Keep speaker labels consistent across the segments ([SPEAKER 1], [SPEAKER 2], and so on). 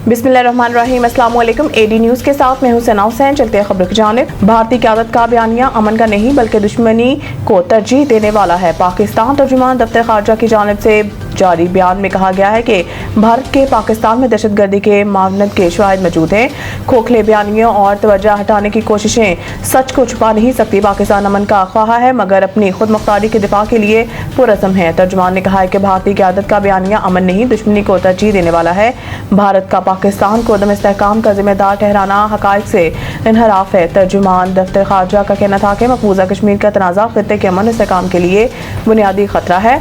[SPEAKER 1] बिस्मिल्लाहिर्रहमानिर्रहीम। अस्सलाम वालेकुम। एडी न्यूज़ के साथ मैं हूं सना हुसैन। चलते हैं खबर की जानिब। भारतीय क़यादत का बयानिया अमन का नहीं बल्कि दुश्मनी को तरजीह देने वाला है। पाकिस्तान तर्जुमान दफ्तर ख़ारजा की जानिब से जारी बयान में कहा गया है कि भारत के पाकिस्तान में दहशतगर्दी के मावनत के शवाहिद मौजूद हैं। खोखले बयानियों और तवज्जो हटाने की कोशिशें सच को छुपा नहीं सकती। पाकिस्तान अमन का ख्वाह है मगर अपनी खुद मुख्तारी के दिफा के लिए पुरज़्म है। तर्जुमान ने कहा है कि भारतीय क़यादत का बयानिया अमन नहीं दुश्मनी को तरजीह देने वाला है। भारत का पाकिस्तान को अदम इस्तेहकाम का जिम्मेदार ठहराना हक़ाइक़ से इनहराफ है। तर्जुमान दफ्तर ख़ारजा का कहना था कि मकबूजा कश्मीर का तनाज़ा खित्ते के अमन इस्तेहकाम के लिए बुनियादी खतरा है।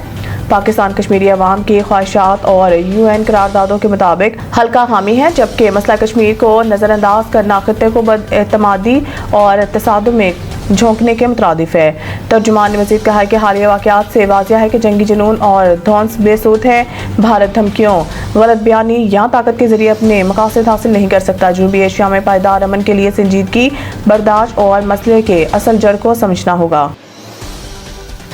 [SPEAKER 1] पाकिस्तान कश्मीरी अवाम की ख्वाहिशात और UN करारदादों के मुताबिक हल्का हामी है, जबकि मसला कश्मीर को नज़रअंदाज करना खित्ते को बदएतमादी और तसादुम में झोंकने के मुतरादिफ है। तर्जुमान ने मज़ीद कहा कि हालिया वाक़यात से वाज़िह है कि जंगी जुनून और धौंस बेसूद है। भारत धमकियों, गलत बयानी या ताकत के जरिए अपने मकासद हासिल नहीं कर सकता। जनूबी एशिया में पायदार अमन के लिए संजीदगी, बर्दाश्त और मसले के असल जड़ को समझना होगा।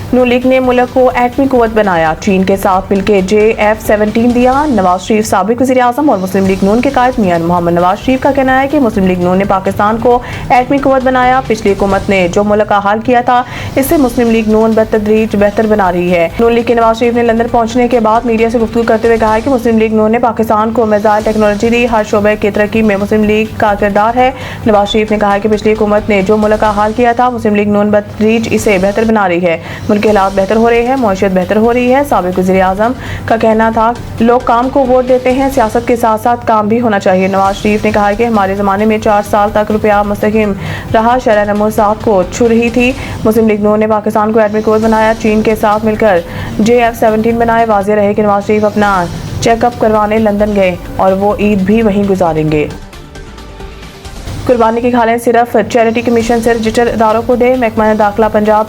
[SPEAKER 1] नून लीग ने मुल्क को एटमी कुव्वत बनाया। चीन के साथ मिलकर JF-17 दिया। नवाज शरीफ साबिक वज़ीर आज़म और मुस्लिम लीग नून के कायद मियां मोहम्मद नवाज शरीफ का कहना है कि मुस्लिम लीग नून ने पाकिस्तान को एटमी कुव्वत बनाया। पिछली हुकूमत ने जो मुल्क का हाल किया था इससे मुस्लिम लीग नून बतदरीज बेहतर बना रही है। नून लीग के नवाज शरीफ ने लंदन पहुंचने के बाद मीडिया से गुफ्तगू करते हुए कहा है कि मुस्लिम लीग नून ने पाकिस्तान को मिसाइल टेक्नोलॉजी दी। हर शोबे की तरक्की में मुस्लिम लीग का किरदार है। नवाज शरीफ ने कहा कि पिछली हुकूमत ने जो मुल्क का हाल किया था मुस्लिम लीग नून बतदरीज इसे बेहतर बना रही है। मुल्क के हालात बेहतर हो रहे हैं, मईशत बेहतर हो रही है। साबिक वज़ीर आज़म का कहना था लोग काम को वोट देते हैं, सियासत के साथ साथ काम भी होना चाहिए। नवाज शरीफ ने कहा कि हमारे ज़माने में 4 साल तक रुपया मुस्तकिम रहा, शरह नमूसात को छू रही थी। मुस्लिम लीग नून ने पाकिस्तान को एटमी कुव्वत बनाया। चीन के साथ मिलकर JF-17 बनाए। वाज़ेह रहे कि नवाज शरीफ अपना चेकअप करवाने लंदन गए और वो ईद भी वहीं गुजारेंगे। कुर्बानी की खालें सिर्फ चैरिटी कमीशन से रजिस्टर्ड इदारों को दे। महकमा दाखिला पंजाब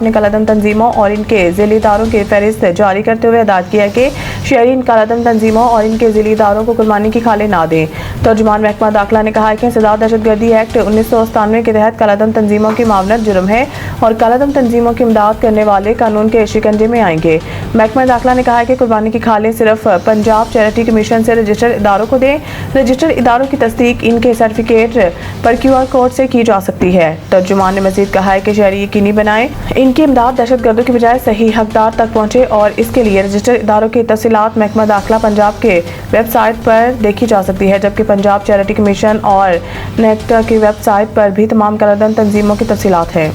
[SPEAKER 1] ने कलादम तंजीमों और इनके ज़िली इदारों की फहरिस्त जारी करते हुए हिदायत किया कि शहरीन कलादम तंजीमों और इनके ज़िली इदारों को कुर्बानी की खालें ना दें। तर्जुमान महकमा दाखिला ने कहा है कि इंसदाद दहशतगर्दी एक्ट 1997 के तहत कलादम तंजीमों की मावनत जुर्म है और कलादम तंजीमों की इमदाद करने वाले कानून के शिकंजे में आएंगे। महकमा दाखिला ने कहा है कि कुर्बानी की खालें सिर्फ पंजाब चैरिटी कमीशन से रजिस्टर्ड इदारों को दें। रजिस्टर्ड इदारों की तस्दीक इनके सर्टिफिकेट पर QR कोड से की जा सकती है। तर्जुमान ने मजीद कहा है कि शहरी यकीनी बनाएं इनकी इमदाद दहशतगर्दों की बजाय सही हकदार तक पहुंचे और इसके लिए रजिस्टर्ड इदारों की तफसीलात महकमा दाखिला पंजाब के वेबसाइट पर देखी जा सकती है, जबकि पंजाब चैरिटी कमीशन और नेक्टा की वेबसाइट पर भी तमाम कलादम तंजीमों की तफसीलात है।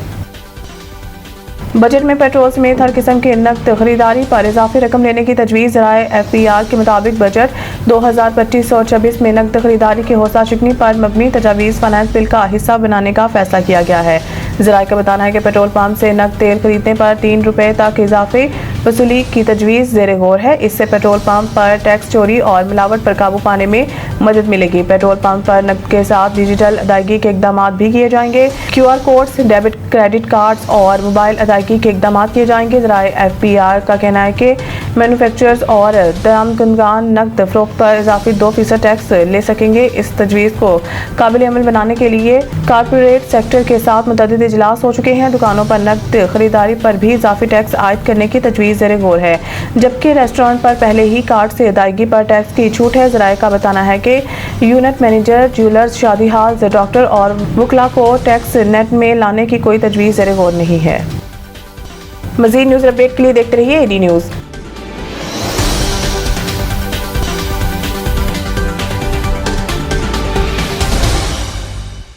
[SPEAKER 1] बजट में पेट्रोल समेत हर किस्म की नकद खरीदारी पर इजाफी रकम लेने की तजवीज़। ज़राए FPR के मुताबिक बजट 2025-26 में नकद खरीदारी की हौसला शिकनी पर मबनी तजावीज़ फाइनेंस बिल का हिस्सा बनाने का फैसला किया गया है। ज़राए का बताना है कि पेट्रोल पंप से नकद तेल खरीदने पर 3 रुपये तक इजाफे वसूली की तजवीज़ ज़ेरे गौर है। इससे पेट्रोल पंप पर टैक्स चोरी और मिलावट पर काबू पाने में मदद मिलेगी। पेट्रोल पंप पर नकद के साथ डिजिटल अदायगी के इकदाम भी किए जाएंगे। QR codes, debit credit cards और मोबाइल अदायगी के इकदाम किए जाएंगे। ज़राए FPR का कहना है कि मैन्युफैक्चरर्स और दरामदगान नकद फरोख्त पर इजाफी 2% टैक्स ले सकेंगे। इस तजवीज़ को काबिल अमल बनाने के लिए कॉर्पोरेट सेक्टर के साथ मुतअद्दिद इजलास हो चुके हैं। दुकानों पर नकद खरीदारी पर भी इजाफी टैक्स आयद करने की तजवीज़ ज़ेरे गौर है, जबकि रेस्टोरेंट पर पहले ही कार्ड से अदायगी पर टैक्स की छूट है। ज़राए का बताना है कि यूनिट मैनेजर, ज्वेलर्स, शादी हाल, डॉक्टर और वकला को टैक्स नेट में लाने की कोई तजवीज़ ज़ेरे गौर नहीं है। मज़ीद न्यूज़ अपडेट के लिए देखते रहिए AD न्यूज़।